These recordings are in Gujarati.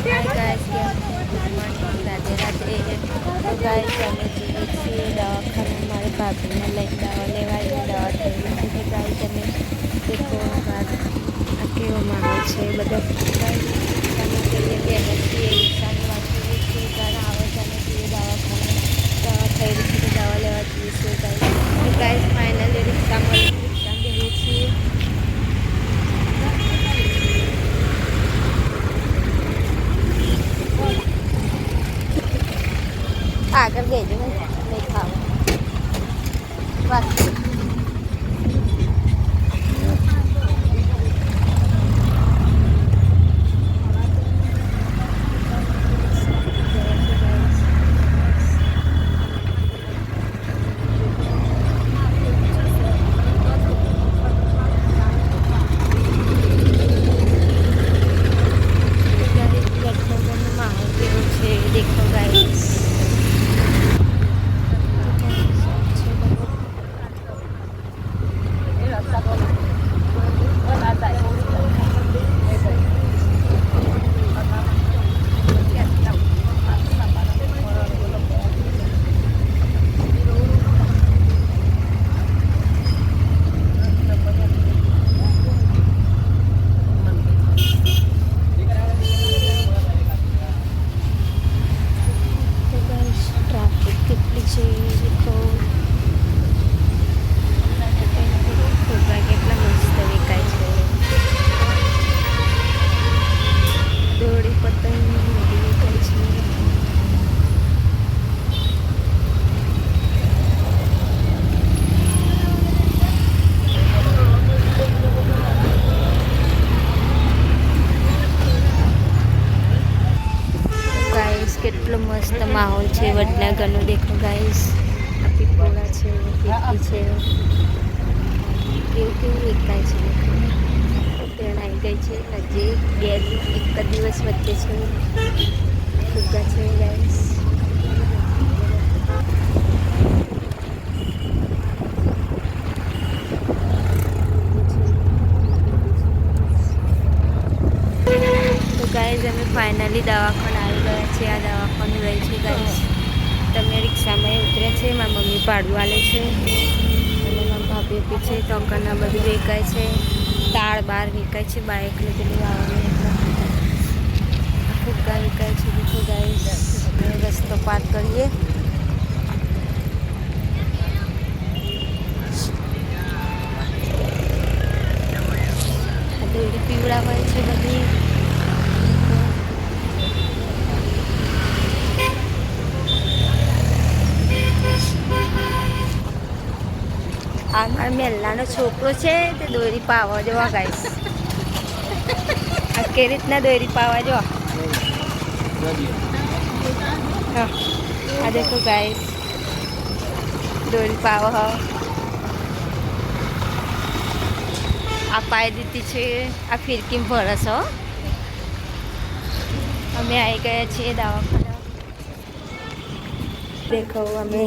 હાય guys, good morning, Radhe Radhe. તો ગાઈસ અમે જઈએ છીએ દવાખાને. મારી ભાભીને લઈને દવા લેવા દવા થઈ ગઈ છે. ગાઈસ અમે દેખો આ કેવો માહોલ છે બધા. અમે જઈએ બેને છીએ રિક્ષાની વાંચીએ છીએ. ઘર આવે છે અમે જઈએ દવાખાને. દવા થઈ રહી છે તો દવા લેવા જઈએ છીએ ગાઈસ. તો ગાઈસ ફાઇનલી રિક્ષામાં બેસીએ છીએ. આગળ બેજો નહીં ખાવું બસ. માહોલ કેવો છે દેખો ગાઈસ. કેટલો મસ્ત માહોલ છે વડનગરનો દેખો ગાઈસ. આ પીપોળા છે, પીપી છે, કેવું વેચાય છે દેખો. ઉત્તરાયણ આવી ગઈ છે નજીક. બે એક જ દિવસ વચ્ચે છે. ફુગ્ગા છે ગાઈસ. તો ગાઈસ અમે ફાઇનલી દવાખાને આવી ગયા છે. આ દવાખાનું રહી છે ગાઈસ. તમે રિક્ષામાં ઉતરે છે. મારી મમ્મી પાડું આલે છે અને મારા ભાભી બી છે. ટોકરના બધું વેચાય છે. દાળ બાર વેચાય છે. બાઇકને પેલું આવવાનું ફુગ્ગા વેચાય છે દેખો ગાઈસ. રસ્તો પાર કરીએ. દોરી પીવડા હોય છે બધી. આ મારા મેલ્લાનો છોકરો છે તે દોરી પાવા જો ગાઈસ. આ કેવી રીતના દોરી પાવા જો. આ દેખો ગાઈસ દોરી પાવા આ પાઈ દીધી છે. આ ફિરકી ભરસ હો. અમે આવી ગયા છીએ દવાખાના. દેખો અમે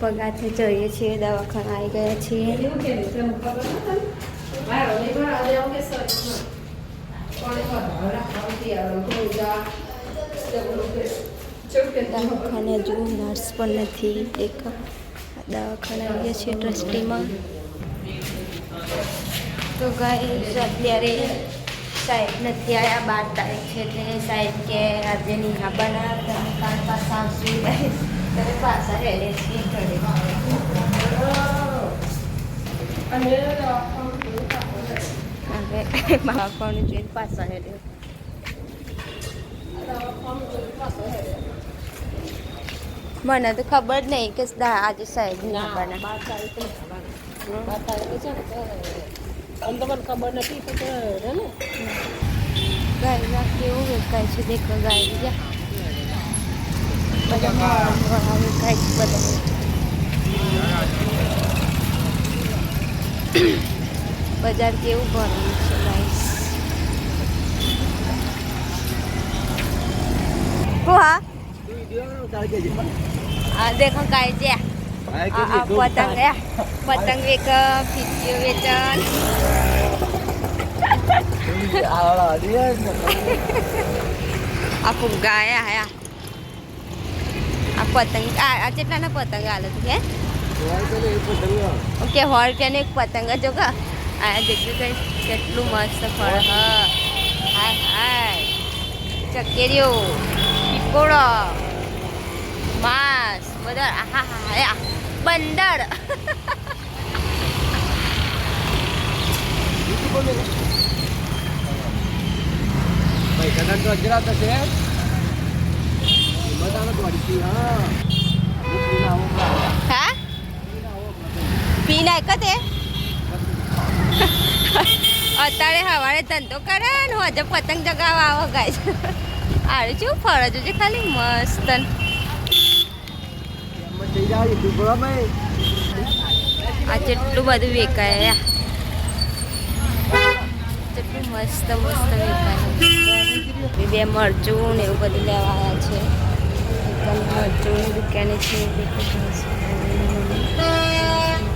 પગારથી જઈએ છીએ દવાખાના. આવી ગયા છીએ. દવાખાને જો નર્સ પણ નથી. દેખો દવાખાને આવીએ છીએ ટ્રસ્ટીમાં. તો ગાઈસ અત્યારે સાહેબ નથી આવ્યા. 12 તારીખ છે એટલે સાહેબ કે આજે નિહા બનાવ્યા તમે કાલ પાછા આવશું ગાઈસ. તમે પાછા રહેલે છીએ ઘરે. હવે દવાખાનું જોઈને પાછા હેડે. મને તો ખબર નહીં કે આજે સાહેબ નિહા બના. 12 તારીખે છે ને આમ તો મને ખબર નથી તો હે ને ગાયના કેવું વેચાય છે દેખો. ગાય બધા વેચાય છે બધા. બજાર કેવું ભરેલું છે ગાઈસ. હા દેખો ગાય છે. પતંગ વેચ, ફીચીઓ વેચન. આ ફુગ્ગા આયા આ પતંગ આ કેટલાના પતંગ આલે તું હે ઓકે 100 રૂપિયાની એક પતંગ જો કા આ દેખ્યું કઈ કેટલું મસ્ત ફળ હા હાય હાય ચકેરીઓ પીપોળો માસ બધા આહા હા બંદર ભાઈ કદાચ તો અજરાત હશે બધાને તો અડતી હા હા પીના એકતે અત્યારે સવારે ધંધો કરે ને હજે પતંગ જગાવવા આવો ગાય આરે શું ફરજ છે ખાલી મસ્ત આ જેટલું બધું વેચાય કેટલું મસ્ત મસ્ત વેચાય બે મરચું ને એવું બધું લેવા આવ્યા છે મરચુંની દુકાને છે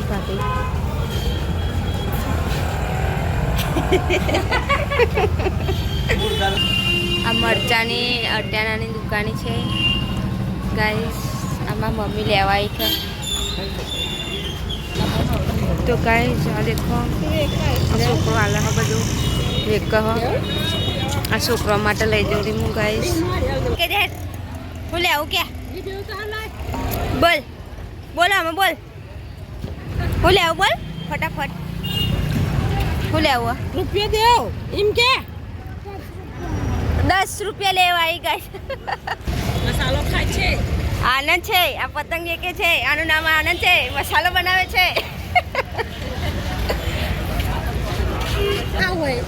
ભાભી આ મરચાની અટાણાની દુકાન છે ગાઈસ આમાં મમ્મી લેવા આવી છે તો ગાઈસ આ દેખો છોકરો આલે હો બધું વેક હો આ છોકરા માટે લઈ જઉં હું ગાઈસ કે દે હું લેવું કે બોલ બોલ અમે બોલ હું લેવું બોલ ફટાફટ હું લેવું રૂપિયા દેવ એમ કે 10 રૂપિયા લેવા આવી ગાઈસ મસાલો ખાય છે આનંદ છે આ પતંગ એકે છે આનું નામ આનંદ છે મસાલો બનાવે છે આ હોય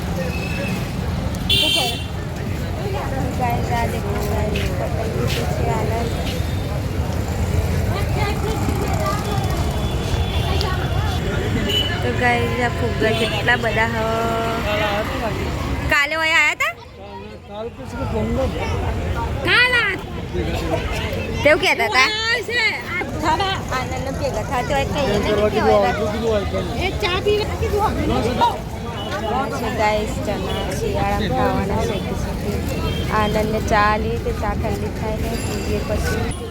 ગાઈસ આ દેખો ગાઈસ પતંગ છે આનંદ તો ગાઈસ આ ફુગ્ગા કેટલા બધા હ કાલે વયા આયા હતા તેવું કહેતા હતા આનંદ ભેગા થતો હોય કહીએ ગાઈસ ચણા શિયાળામાં ખાવાના શેકી શકી આનંદને ચા લી તે ચા ઠંડી થાય ને પીએ પછી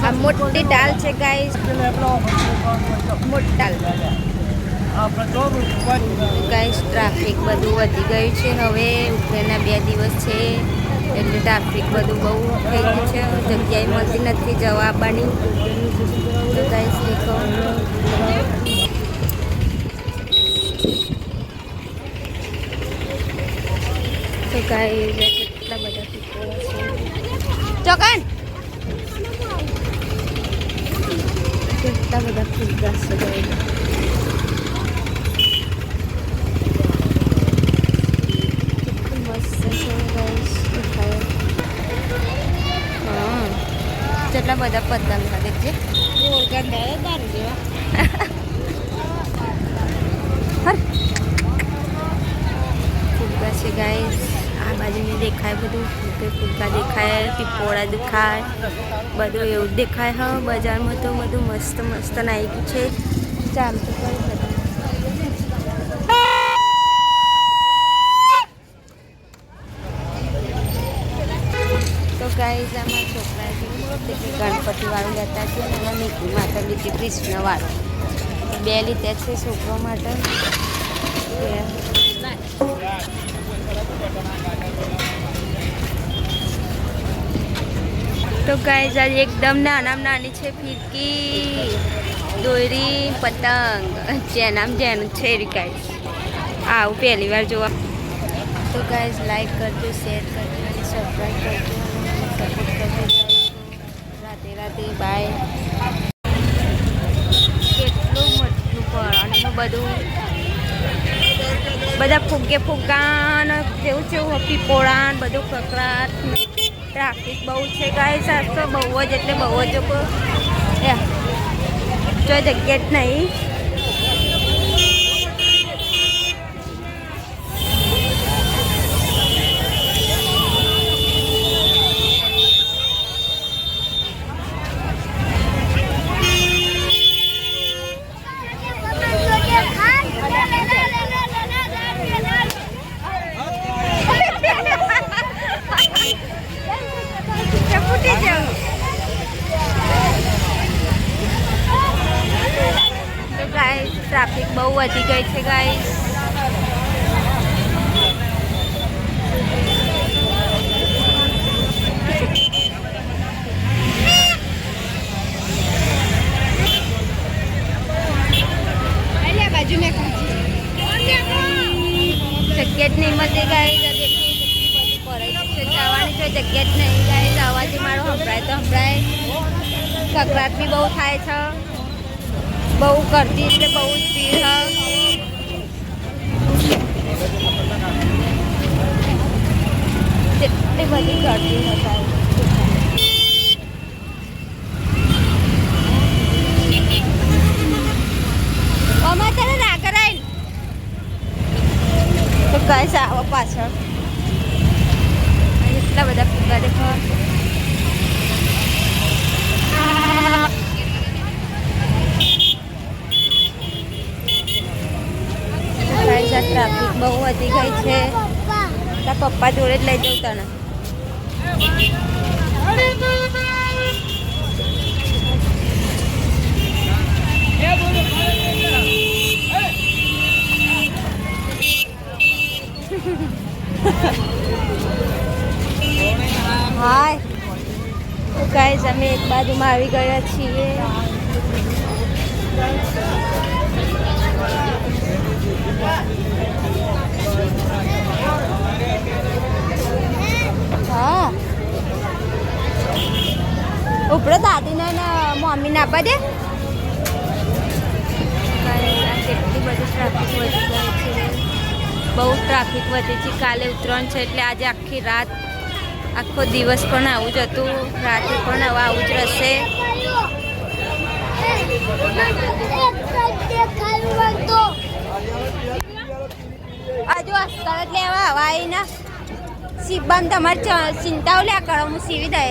આ મોટી દાલ છે ગાઈસ મોટી દાલ ગાઈસ ટ્રાફિક બધું વધી ગયું છે હવે ઉપરના 2 દિવસ છે એટલે ટ્રાફિક બધું બહુ થઈ ગયું છે જગ્યાએ મળતી નથી જવા આવવાની તો ગાઈસ દેખો તો ગાઈસ કેટલા બધા પીપળા છે ચોકન કેટલા બધા ફુગ્ગા છે કેટલા બધા પતંગ દેખજે ફુગ્ગા છે ગાઈસ આ બાજુની દેખાય બધું ફુગ્ગા દેખાય પીપોળા દેખાય બધું એવું દેખાય હા બજારમાં તો બધું મસ્ત મસ્ત નાઈ ગયું છે ચાલતું કઈ બધું તો ગાઈસ આમાં છોકરા ગણપતિ વાળું લેતા છે અને નીતિ માતા લીધી કૃષ્ણ વાળું 2 લીધા છે છોકરો માટે તો ગાઈસ આજે એકદમ નાની છે ફિરકી દોરી પતંગ જેનામ જેનું છે ગાઈસ આવું પહેલી વાર જોવા તો ગાઈસ લાઈક કરજો શેર કરજો અને સબસ્ક્રાઈબ કરજો સપોર્ટ કરજો રાતે રાતે બાય કેટલું મોટું ફળ અને બધું બધા ફુગ્ગા જેવું છે પીપોળા બધું કકડાટ ટ્રાફિક બહુ છે ગાઈસ આજ તો બહુ જ એટલે બહુ જ જો જગ્યા જ નહીં ટ્રાફિક બહુ વધી ગઈ છે ગાઈસ. જગ્યા જ નહીં મળતી ગાઈસ. જવાની તો જગ્યા જ નહીં ગાઈસ. અવાજ મારો સંભળાય તો સંભળાય. કકડાટ બી બહુ થાય છે. બહુ કરતી એટલે બહુ જ ભીડ જેટલી બધી કરતી હતા. અમાર તને ના કરાય તો કઈ આવો પાછળ. એટલા બધા ફૂગા દેખો. ટ્રાફિક બહુ વધી ગઈ છે. તારા પપ્પા જોડે જ લઈ જવું તને. હાય તો ગાઈસ અમે એક બાજુમાં આવી ગયા છીએ. હા ઉપડો દાદીને ને મમ્મીને આપવા દે. કેટલી બધી ટ્રાફિક વધી ગઈ છે. બહુ ટ્રાફિક વધી છે. કાલે ઉત્તરાયણ છે એટલે આજે આખી રાત આખો દિવસ પણ આવું જ હતું. રાતે પણ હવે આવું જ રહેશે. હજુ અસ્તર જ લેવા હવા આવીને સીબાન તમારે ચિંતાઓ લે કરો. હું સીવી દે.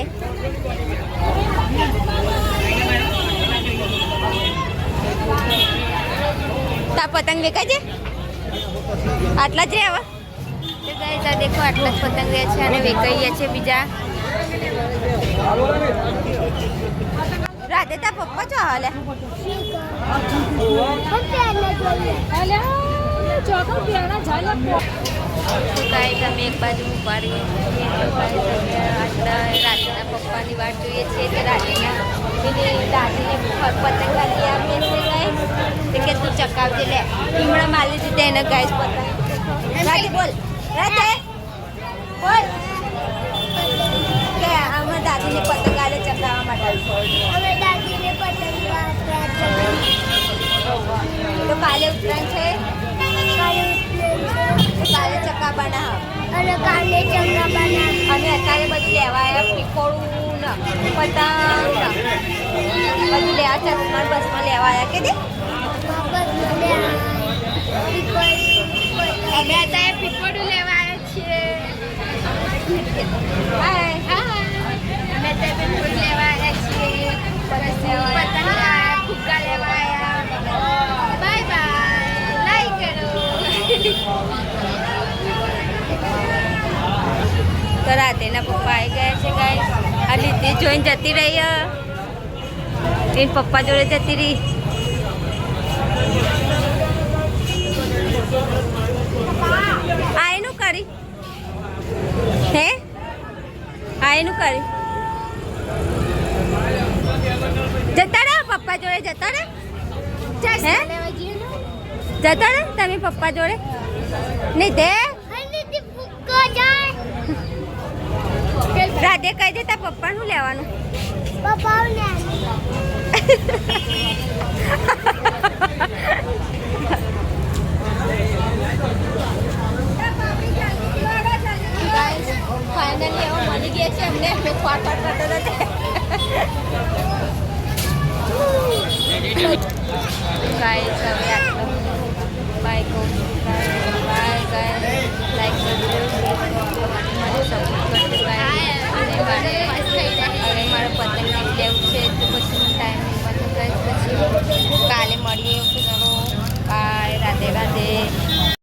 તા પતંગ દેખાય છે. આટલા જ રહેવા દેખો. આટલા જ પતંગ રહ્યા છે અને વેકાઈએ છે બીજા. રાધે તા પપ્પા છો હાલે તમે એક બાજુ ઉપાડીએ રાધેના પપ્પાની વાટ જોઈએ છીએ. કે રાધેના પેલી દાદીને પતંગ લઈ આપીએ છીએ. કે તું ચકાવજે લે. હમણાં માલી દીધી એને ગાઈસ પતંગ. રાધે બોલ. રાધે બોલ કે અમે દાદીને પતંગ આલે ચકાવવા માટે. અમે દાદીને પતંગ તો કાલે ઉત્તરાયણ છે. કાલે ચક્કા બનાવ અને કાલે ચક્કા બનાવ. અને અત્યારે બધું લેવા આવ્યા. પીકોળું ને પતંગ બધું લેવા. ચશ્મા બસમાં લેવા આવ્યા કે અમે અત્યારે પીકોળું લેવા આવ્યા છીએ. અમે અત્યારે પીકોળું લેવા આવ્યા છીએ. પતંગ લેવા ફુગ્ગા લેવા આવ્યા. Bye bye. લાઈક કરો. તો રાતેના પપ્પા આવી ગયા છે ગાઈસ. આ લીધી જોઈને જતી રહી. એન પપ્પા જોડે જતી રહી. આ એનું કરી હે. આ એનું કરી જતા રહે. પપ્પા જોડે જતા રહે. હે જતા રહે તમે પપ્પા જોડે. નહીં દે રાધે કહી દે તાર પપ્પાનું લેવાનું. ફાઇનલી હવે મળી ગયા છે અમને. અમે ફાટ કરતો ગાઈસ હવે